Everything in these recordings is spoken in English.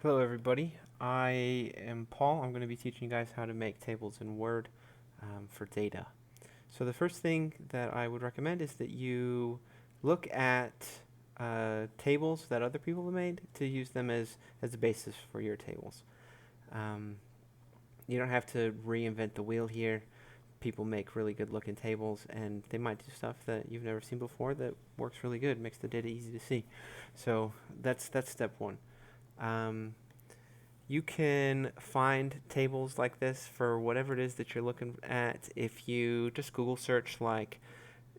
Hello everybody, I am Paul. I'm going to be teaching you guys how to make tables in Word for data. So the first thing that I would recommend is that you look at tables that other people have made to use them as a basis for your tables. Um, you don't have to reinvent the wheel here. People make really good looking tables and they might do stuff that you've never seen before that works really good, makes the data easy to see. So that's step one. Um, you can find tables like this for whatever it is that you're looking at if you just Google search like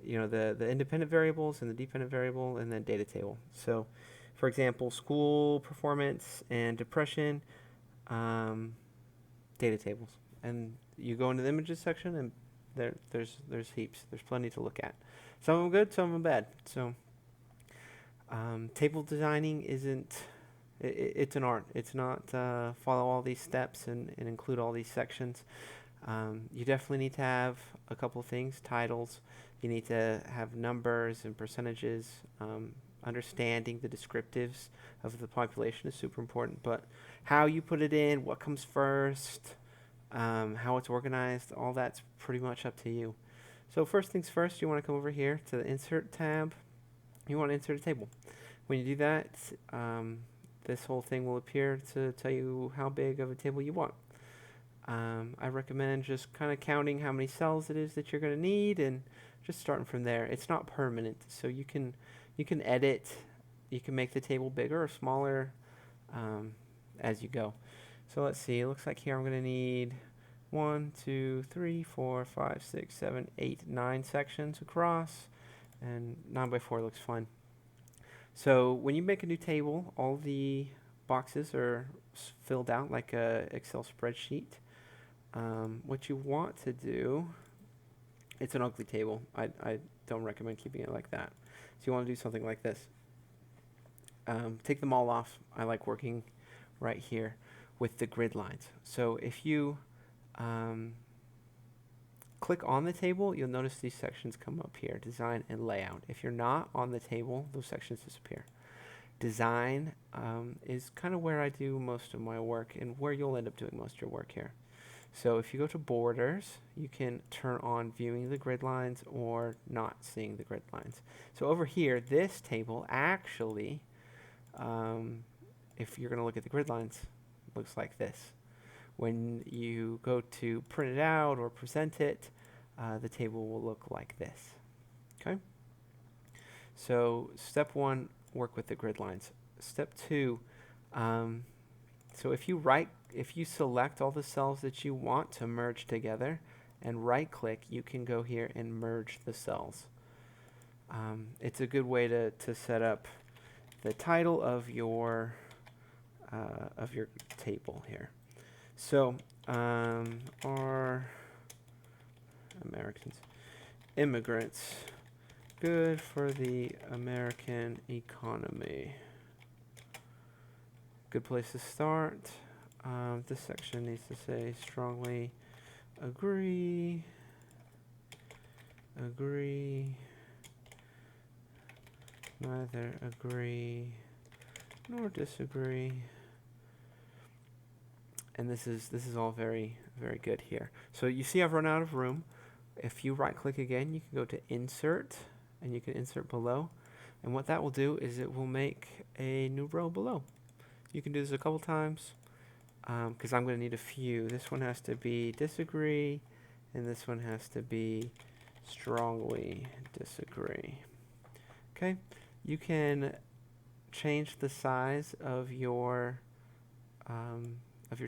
the independent variables and the dependent variable and then data table. So for example, school performance and depression, um, data tables. And you go into the images section and there's heaps. There's plenty to look at. Some of them good, some of them bad. So table designing isn't it's an art. It's not follow all these steps and include all these sections. You definitely need to have a couple of things, titles. You need to have numbers and percentages. Understanding the descriptives of the population is super important. But how you put it in, what comes first, how it's organized, all that's pretty much up to you. So first things first, you want to come over here to the Insert tab. You want to insert a table. When you do that, this whole thing will appear to tell you how big of a table you want. I recommend just kind of counting how many cells it is that you're going to need and just starting from there. It's not permanent, so you can edit, you can make the table bigger or smaller um, as you go. So let's see. It looks like here I'm going to need 1, 2, 3, 4, 5, 6, 7, 8, 9 sections across, and 9 by 4 looks fine. So when you make a new table, all the boxes are filled out like a Excel spreadsheet. What you want to do, it's an ugly table. I don't recommend keeping it like that. So you want to do something like this. Take them all off. I like working right here with the grid lines. So if you click on the table, you'll notice these sections come up here, design and layout. If you're not on the table, those sections disappear. Design is kind of where I do most of my work and where you'll end up doing most of your work here. So if you go to borders, you can turn on viewing the grid lines or not seeing the grid lines. So over here, this table actually, if you're going to look at the grid lines, looks like this. When you go to print it out or present it, the table will look like this. Okay? So step one, work with the grid lines. Step two, so if you select all the cells that you want to merge together and right click, you can go here and merge the cells. It's a good way to set up the title of your table here. So are Americans immigrants good for the American economy? Good place to start. This section needs to say strongly agree, neither agree nor disagree. And this is all very, very good here. So you see I've run out of room. If you right click again, you can go to insert and you can insert below. And what that will do is it will make a new row below. You can do this a couple times because I'm going to need a few. This one has to be disagree and this one has to be strongly disagree. Okay, you can change the size of your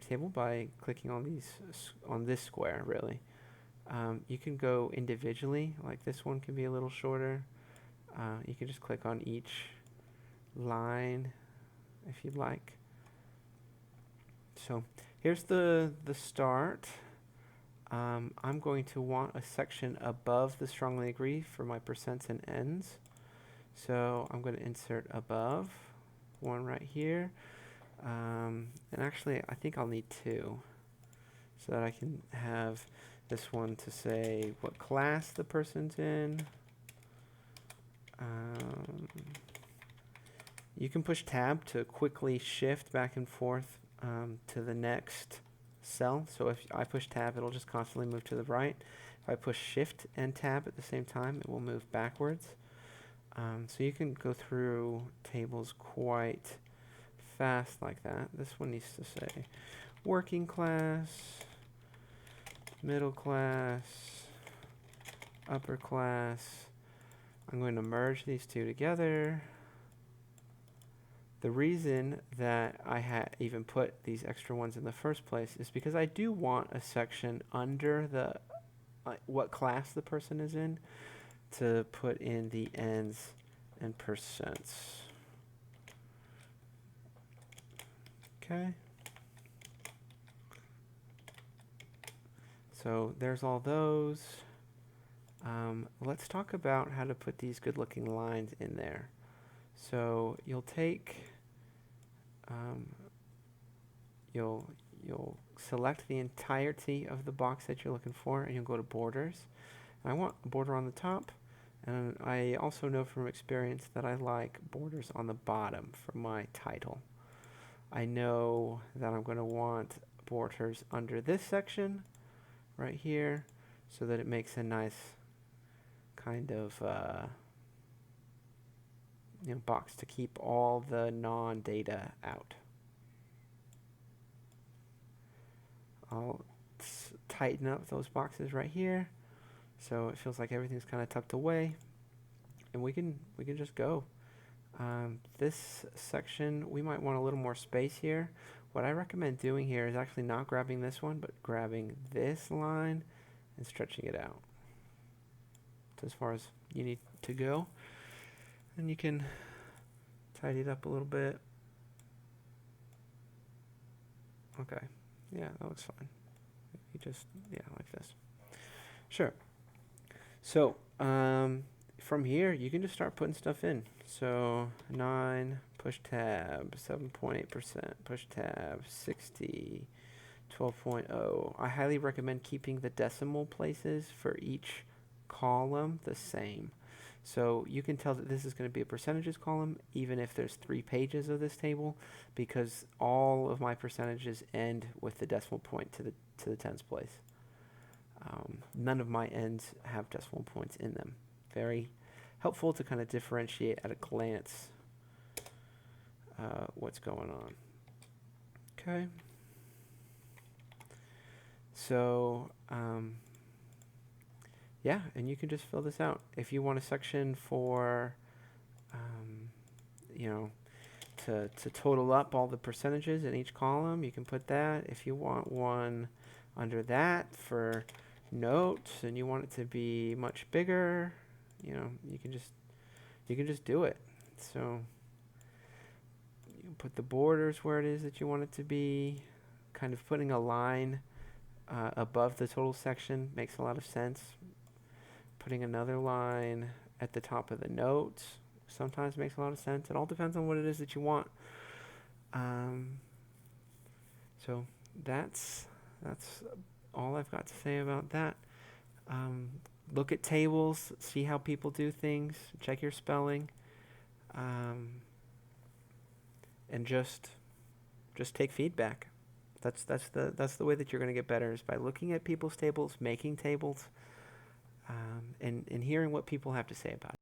table by clicking on this square really. You can go individually, like this one can be a little shorter. You can just click on each line if you'd like. So here's the start. I'm going to want a section above the strongly agree for my percents and ends. So I'm going to insert above, one right here. And actually, I think I'll need two so that I can have this one to say what class the person's in. You can push tab to quickly shift back and forth to the next cell. So if I push tab, it'll just constantly move to the right. If I push shift and tab at the same time, it will move backwards. So you can go through tables quite fast like that. This one needs to say working class, middle class, upper class. I'm going to merge these two together. The reason that I even put these extra ones in the first place is because I do want a section under the what class the person is in to put in the ends and percents. Okay. So there's all those. Let's talk about how to put these good looking lines in there. So you'll take, you'll select the entirety of the box that you're looking for, and you'll go to borders. And I want a border on the top, and I also know from experience that I like borders on the bottom for my title. I know that I'm going to want borders under this section right here, so that it makes a nice kind of box to keep all the non-data out. I'll tighten up those boxes right here so it feels like everything's kind of tucked away, and we can just go. This section, we might want a little more space here. What I recommend doing here is actually not grabbing this one, but grabbing this line and stretching it out to as far as you need to go. And you can tidy it up a little bit. Okay, yeah, that looks fine. You just, yeah, like this. Sure. So, from here, you can just start putting stuff in. So 9, push tab, 7.8%, push tab, 60, 12.0. I highly recommend keeping the decimal places for each column the same. So you can tell that this is going to be a percentages column, even if there's 3 pages of this table, because all of my percentages end with the decimal point to the tens place. None of my ends have decimal points in them. Very helpful to kind of differentiate at a glance what's going on. Okay. So, yeah, and you can just fill this out. If you want a section for, to total up all the percentages in each column, you can put that. If you want one under that for notes and you want it to be much bigger, you can just do it. So you can put the borders where it is that you want it to be. Kind of putting a line above the total section makes a lot of sense. Putting another line at the top of the notes sometimes makes a lot of sense. It all depends on what it is that you want. So that's all I've got to say about that. Look at tables, see how people do things, check your spelling, and just take feedback. That's the way that you're going to get better, is by looking at people's tables, making tables, and hearing what people have to say about it.